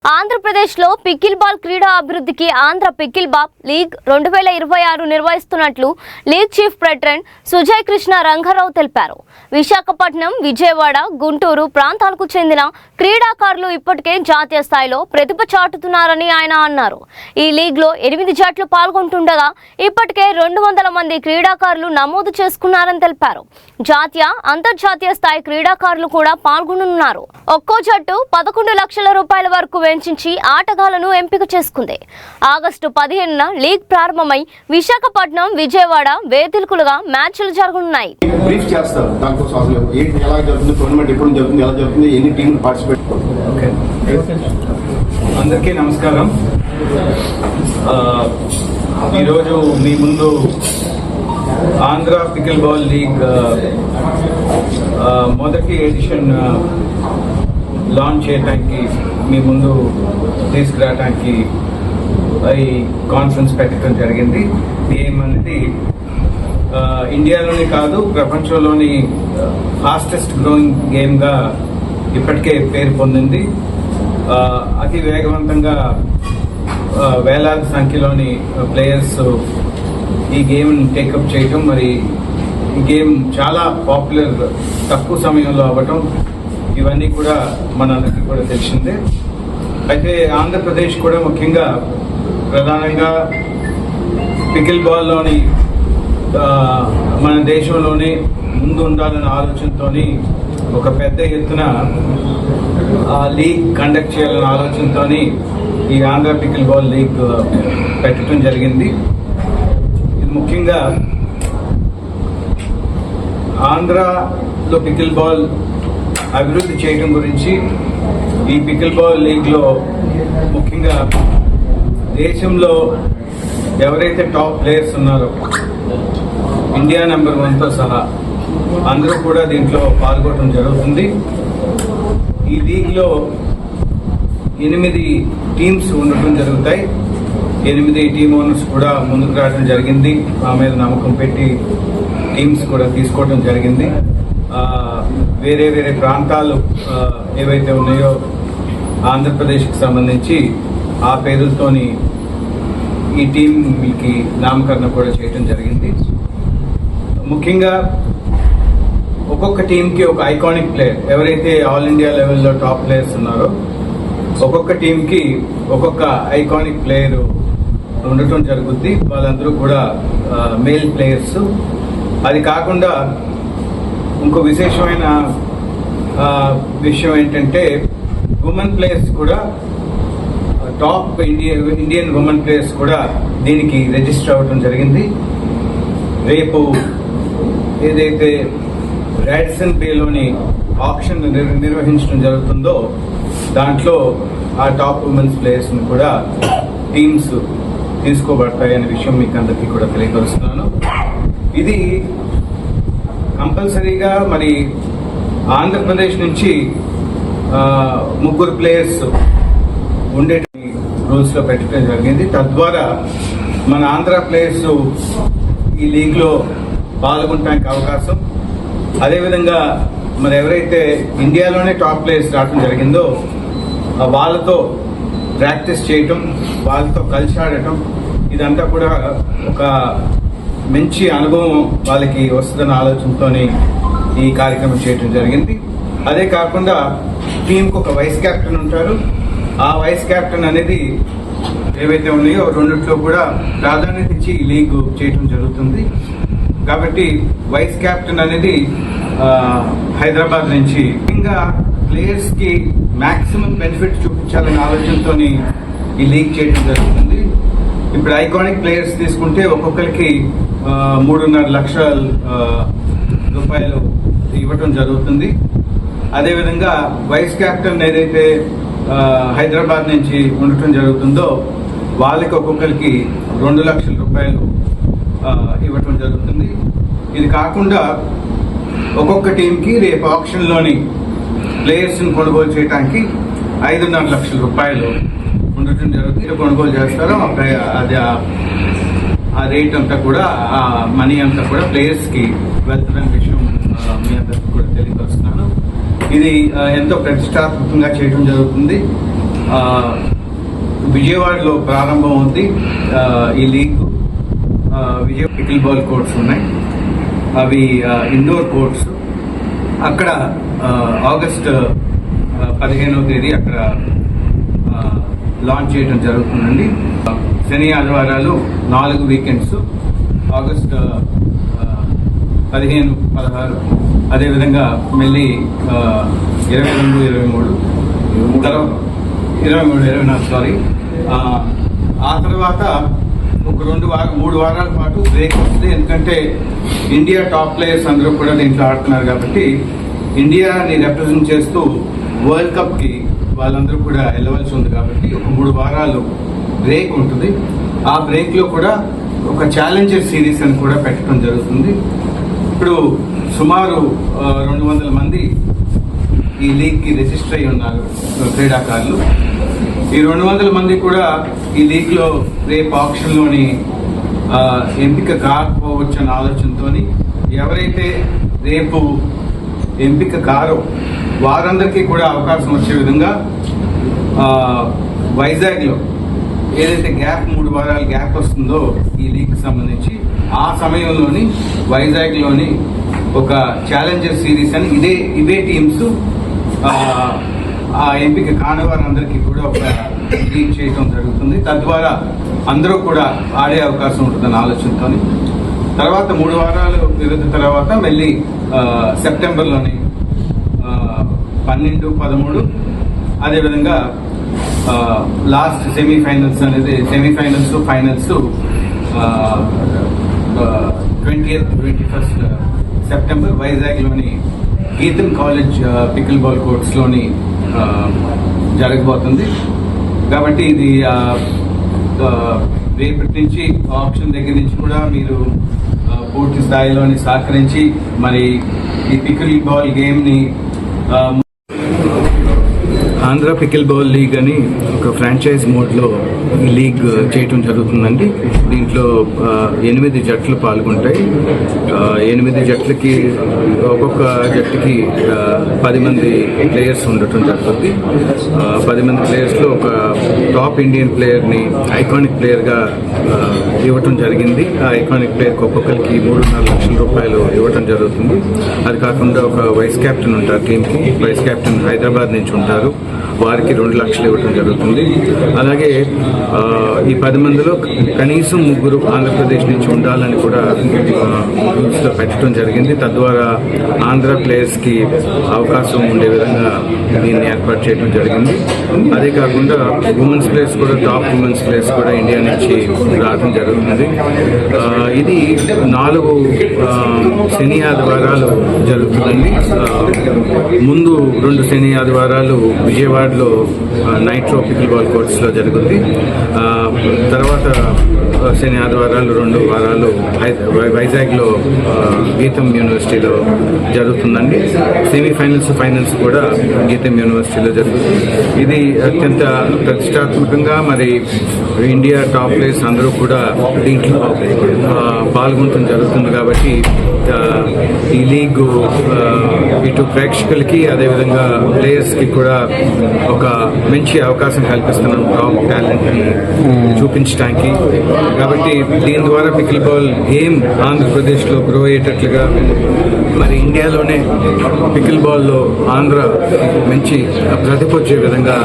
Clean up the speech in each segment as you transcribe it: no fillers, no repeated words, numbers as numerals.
ఆంధ్రప్రదేశ్లో pickle ball క్రీడా అభివృద్ధికి ఆంధ్ర పికిల్ బాల్ లీగ్ 2026 నిర్వహిస్తున్నట్లు league chief president Sujay Krishna Rangarao తెలిపారు. విశాఖపట్నం, విజయవాడ, గుంటూరు ప్రాంతాలకు చెందిన క్రీడాకారులు ఇప్పటికే జాతీయ స్థాయిలో ప్రతిభ చాటుతున్నారని ఆయన అన్నారు. ఈ లీగ్లో 8 జట్లు పాల్గొంటుండగా ఇప్పటికే 200 మంది క్రీడాకారులు నమోదు చేసుకున్నారని తెలిపారు. జాతీయ, అంతర్జాతీయ స్థాయి క్రీడాకారులు కూడా పాల్గొనున్నారు. ఒక్కో జట్టు 11 లక్షల రూపాయల వరకు వెచ్చించి ఆటగాళ్లను ఎంపిక చేసుకుంది. ఆగస్టు 15న లీగ్ ప్రారంభమై విశాఖపట్నం, విజయవాడ వేదికలుగా మ్యాచ్లు జరగనున్నాయి. అందరికీ నమస్కారం. ఈరోజు మీ ముందు ఆంధ్ర పికిల్ బాల్ లీగ్ మొదటి ఎడిషన్ లాంచ్ చేయడానికి మీ ముందు తీసుకురావడానికి ఈ కాన్ఫరెన్స్ పెట్టడం జరిగింది. ఏమనేది ఇండియాలోనే కాదు, ప్రపంచంలోని ఫాస్టెస్ట్ గ్రోయింగ్ గేమ్గా ఇప్పటికే పేరు పొందింది. అతి వేగవంతంగా వేలాది సంఖ్యలోని ప్లేయర్స్ ఈ గేమ్ని టేకప్ చేయటం, మరి ఈ గేమ్ చాలా పాపులర్ తక్కువ సమయంలో అవ్వటం, ఇవన్నీ కూడా మనందరికీ కూడా తెలిసిందే. అయితే ఆంధ్రప్రదేశ్ కూడా ముఖ్యంగా ప్రధానంగా పికిల్ బాల్లోని మన దేశంలోనే ముందు ఉండాలన్న ఆలోచనతో ఒక పెద్ద ఎత్తున లీగ్ కండక్ట్ చేయాలన్న ఆలోచనతో ఈ ఆంధ్ర పికిల్ బాల్ లీగ్ పెట్టడం జరిగింది. ఇది ముఖ్యంగా ఆంధ్రాలో పికిల్ బాల్ అభివృద్ధి చేయడం గురించి ఈ పికిల్ బాల్ లీగ్లో ముఖ్యంగా దేశంలో ఎవరైతే టాప్ ప్లేయర్స్ ఉన్నారో ఇండియా నెంబర్ 1తో సహా అందరూ కూడా దీంట్లో పాల్గొనడం జరుగుతుంది. ఈ లీగ్లో 8 టీమ్స్ ఉండటం జరుగుతాయి. 8 టీమ్ ఓనర్స్ కూడా ముందుకు రావడం జరిగింది. మా మీద నమ్మకం పెట్టి టీమ్స్ కూడా తీసుకోవడం జరిగింది. వేరే వేరే ప్రాంతాలు ఏవైతే ఉన్నాయో ఆంధ్రప్రదేశ్కి సంబంధించి ఆ పేరులతోని ఈ టీంకి నామకరణ కూడా చేయడం జరిగింది. ముఖ్యంగా ఒక్కొక్క టీంకి ఒక ఐకానిక్ ప్లేయర్, ఎవరైతే ఆల్ ఇండియా లెవెల్లో టాప్ ప్లేయర్స్ ఉన్నారో ఒక్కొక్క టీంకి ఒక్కొక్క ఐకానిక్ ప్లేయర్ ఉండటం జరుగుద్ది. వాళ్ళందరూ కూడా మేల్ ప్లేయర్స్. అది కాకుండా ఇంకో విశేషమైన విషయం ఏంటంటే ఉమెన్ ప్లేయర్స్ కూడా టాప్ ఇండియన్ ఉమెన్ ప్లేయర్స్ కూడా దీనికి రిజిస్టర్ అవ్వడం జరిగింది. రేపు ఏదైతే రాడిసన్ బేలోని ఆప్షన్ నిర్వహించడం జరుగుతుందో దాంట్లో ఆ టాప్ ఉమెన్స్ ప్లేయర్స్ని కూడా టీమ్స్ తీసుకోబడతాయనే విషయం మీకు అందరికీ కూడా తెలియపరుస్తున్నాను. ఇది కంపల్సరీగా మరి ఆంధ్రప్రదేశ్ నుంచి 3 ప్లేయర్స్ ఉండే రూల్స్లో పెట్టడం జరిగింది. తద్వారా మన ఆంధ్ర ప్లేయర్స్ ఈ లీగ్లో పాల్గొనడానికి అవకాశం, అదేవిధంగా మరి ఎవరైతే ఇండియాలోనే టాప్ ప్లేయర్స్ రావడం జరిగిందో వాళ్ళతో ప్రాక్టీస్ చేయటం, వాళ్ళతో కలిసి ఆడటం, ఇదంతా కూడా ఒక మంచి అనుభవం వాళ్ళకి వస్తుందన్న ఆలోచనతో ఈ కార్యక్రమం చేయడం జరిగింది. అదే కాకుండా టీంకి ఒక వైస్ కెప్టెన్ ఉంటారు. ఆ వైస్ కెప్టెన్ అనేది ఏవైతే ఉన్నాయో రెండిట్లో కూడా ప్రాధాన్యత ఇచ్చి ఈ లీగ్ చేయడం జరుగుతుంది. కాబట్టి వైస్ కెప్టెన్ అనేది హైదరాబాద్ నుంచి ఇంకా ప్లేయర్స్కి మ్యాక్సిమం బెనిఫిట్ చూపించాలనే ఆలోచనతో ఈ లీగ్ చేయడం జరుగుతుంది. ఇప్పుడు ఐకానిక్ ప్లేయర్స్ తీసుకుంటే ఒక్కొక్కరికి 3.5 లక్షల రూపాయలు ఇవ్వటం జరుగుతుంది. అదేవిధంగా వైస్ కెప్టెన్ ఏదైతే హైదరాబాద్ నుంచి ఉండటం జరుగుతుందో వాళ్ళకి ఒక్కొక్కరికి 2 లక్షల రూపాయలు ఇవ్వటం జరుగుతుంది. ఇది కాకుండా ఒక్కొక్క టీంకి రేపు ఆప్షన్లోని ప్లేయర్స్ని కొనుగోలు చేయడానికి 5.5 లక్షల రూపాయలు ఉండటం జరుగుతుంది. కొనుగోలు చేస్తారో అది ఆ రేట్ అంతా కూడా, ఆ మనీ అంతా కూడా ప్లేయర్స్కి వెళ్తున్న విషయం మీ అందరికీ కూడా తెలియపరుస్తున్నాను. ఇది ఎంతో ప్రతిష్టాత్మకంగా చేయడం జరుగుతుంది. విజయవాడలో ప్రారంభం అవుతుంది ఈ లీగ్. విజయ పికిల్ బాల్ కోర్ట్స్ ఉన్నాయి, అవి ఇండోర్ కోర్ట్స్. అక్కడ ఆగస్ట్ 15వ తేదీ అక్కడ లాంచ్ చేయడం జరుగుతుందండి. శని ఆదివారాలు 4 వీకెండ్స్, ఆగస్ట్ 15, 16, అదేవిధంగా మళ్ళీ 22, 23, 24 సారీ. ఆ తర్వాత ఒక 3 వారాల పాటు బ్రేక్ వస్తుంది. ఎందుకంటే ఇండియా టాప్ ప్లేయర్స్ అందరూ కూడా దీంట్లో ఆడుతున్నారు కాబట్టి ఇండియాని రిప్రజెంట్ చేస్తూ వరల్డ్ కప్కి వాళ్ళందరూ కూడా వెళ్ళవలసి ఉంది కాబట్టి ఒక 3 వారాలు బ్రేక్ ఉంటుంది. ఆ బ్రేక్లో కూడా ఒక ఛాలెంజర్ సిరీస్ అని కూడా పెట్టడం జరుగుతుంది. ఇప్పుడు సుమారు 200 మంది ఈ లీగ్కి రిజిస్టర్ అయి ఉన్నారు క్రీడాకారులు. ఈ 200 మంది కూడా ఈ లీగ్లో రేపు ఆప్షన్లోని ఎంపిక కాకపోవచ్చు అన్న ఆలోచనతో ఎవరైతే రేపు ఎంపిక కారో వారందరికీ కూడా అవకాశం వచ్చే విధంగా వైజాగ్లో ఏదైతే 3 వారాల గ్యాప్ వస్తుందో ఈ లీగ్కి సంబంధించి ఆ సమయంలోని వైజాగ్లోని ఒక ఛాలెంజర్ సిరీస్ అని ఇవే టీమ్స్ ఆ ఎంపిక కాని వారందరికీ కూడా ఒక లీగ్ చేయడం జరుగుతుంది. తద్వారా అందరూ కూడా ఆడే అవకాశం ఉంటుందన్న ఆలోచనతో తర్వాత 3 వారాలు విరుద్ధ తర్వాత మళ్ళీ సెప్టెంబర్లోని 12, 13, అదేవిధంగా last semifinals finals 20th, 21st September వైజాగ్లోని గీతం కాలేజ్ పికిల్ బాల్ కోర్ట్స్లోని జరగబోతుంది. కాబట్టి ఇది రేపటి నుంచి ఆప్షన్ దగ్గర నుంచి కూడా మీరు పూర్తి స్థాయిలోని సహకరించి మరి ఈ పికిల్ బాల్ గేమ్ని ఆంధ్ర పికిల్ బాల్ లీగ్ అని ఒక ఫ్రాంచైజ్ మోడ్లో ఈ లీగ్ చేయటం జరుగుతుందండి. దీంట్లో 8 జట్లు పాల్గొంటాయి. 8 జట్లకి ఒక్కొక్క జట్టుకి 10 మంది ప్లేయర్స్ ఉండటం జరుగుతుంది. 10 మంది ప్లేయర్స్లో ఒక టాప్ ఇండియన్ ప్లేయర్ని ఐకానిక్ ప్లేయర్గా ఇవ్వటం జరిగింది. ఆ ఐకానిక్ ప్లేయర్కి ఒక్కొక్కరికి 3.5 లక్షల రూపాయలు ఇవ్వటం జరుగుతుంది. అది కాకుండా ఒక వైస్ కెప్టెన్ ఉంటారు టీంకి. వైస్ కెప్టెన్ హైదరాబాద్ నుంచి ఉంటారు, వారికి 2 లక్షలు ఇవ్వటం జరుగుతుంది. అలాగే ఈ 10 మందిలో కనీసం 3 ఆంధ్రప్రదేశ్ నుంచి ఉండాలని కూడా రూల్స్లో పెట్టడం జరిగింది. తద్వారా ఆంధ్ర ప్లేయర్స్కి అవకాశం ఉండే విధంగా దీన్ని ఏర్పాటు చేయడం జరిగింది. అదే కాకుండా ఉమెన్స్ ప్లేయర్స్ కూడా, టాప్ ఉమెన్స్ ప్లేయర్స్ కూడా ఇండియా నుంచి రావడం జరుగుతుంది. ఇది 4 శని ఆదివారాలు జరుగుతుందండి. ముందు 2 శని ఆదివారాలు విజయవాడలో నైట్రో పికిల్ బాల్ కోర్ట్స్లో జరుగుతుంది. తర్వాత శని ఆదివారాలు 2 వారాలు వైజాగ్లో గీతం యూనివర్సిటీలో జరుగుతుందండి. సెమీఫైనల్స్, ఫైనల్స్ కూడా గీతం యూనివర్సిటీలో జరుగుతుంది. ఇది అత్యంత ప్రతిష్టాత్మకంగా మరి ఇండియా టాప్ ప్లేయర్స్ అందరూ కూడా దీంట్లో పాల్గొనడం జరుగుతుంది. కాబట్టి ఈ లీగ్ ఇటు ప్రేక్షకులకి అదేవిధంగా ప్లేయర్స్కి కూడా ఒక మంచి అవకాశం కల్పిస్తున్నాం టాప్ టాలెంట్ని చూపించడానికి. కాబట్టి దీని ద్వారా పికిల్ బాల్ గేమ్ ఆంధ్రప్రదేశ్లో గ్రో అయ్యేటట్లుగా మరి ఇండియాలోనే పికిల్ బాల్లో ఆంధ్ర మంచి ప్రతిభ వచ్చే విధంగా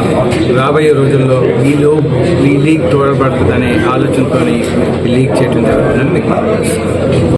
రాబోయే రోజుల్లో ఈ లీగ్ తోడబడుతుందనే ఆలోచనతో ఈ లీగ్ చేయడం జరుగుతుందని మీకు